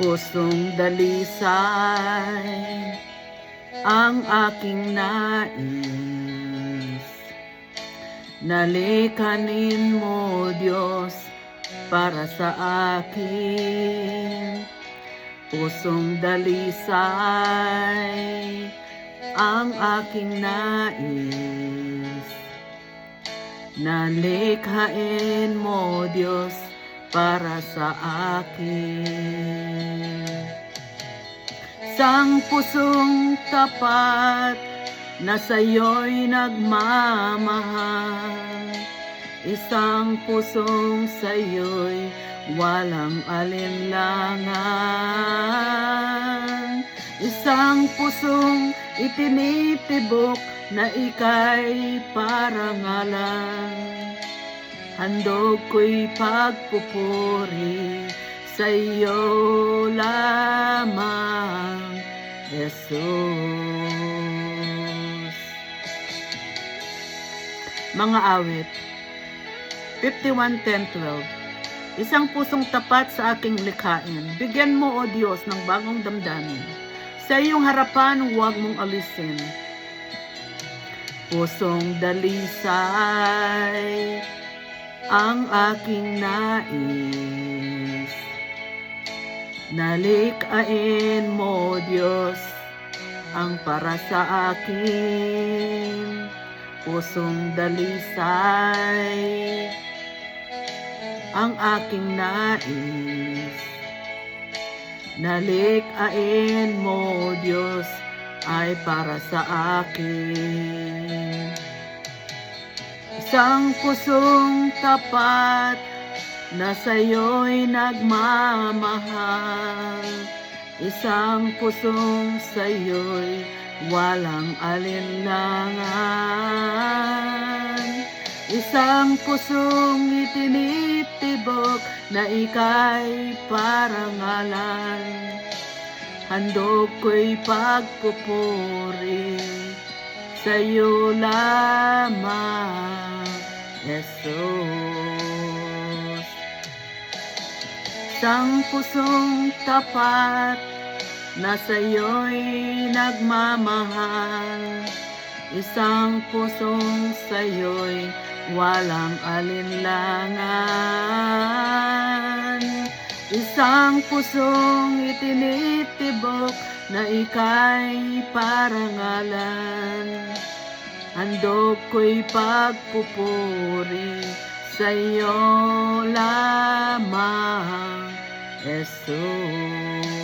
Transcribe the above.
Pusong dalisay ang aking nais. Nalikanin mo, Diyos, para sa akin. Pusong dalisay ang aking nais. Nalikhain mo, Diyos, para sa akin. Isang pusong tapat na sa'yo'y nagmamahal. Isang pusong sa'yo'y walang alinlangan. Isang pusong itinitibok na ika'y parangalan. Handog ko'y pagpupuri sa'yo lamang, Jesus. Mga awit 51:10-12. Isang pusong tapat sa aking likhain. Bigyan mo, O Diyos, ng bagong damdamin. Sa iyong harapan, huwag mong alisin. Pusong dalisay ang aking nais. Nalikhain mo, Diyos, ang para sa akin. Pusong dalisay ang aking nais. Nalikhain mo, Diyos, ay para sa akin. Isang pusong tapat na sa'yo'y nagmamahal. Isang pusong sa'yo'y walang alinlangan. Isang pusong itinitibok na ika'y parangalan. Handog ko'y pagpupuri sa'yo lamang, Jesus. Isang pusong tapat na sa'yo'y nagmamahal. Isang pusong sa'yo'y walang alinlangan. Isang pusong itinitibok na ika'y parangalan. Handog ko'y pagpupuri sa'yo lamang, Jesus.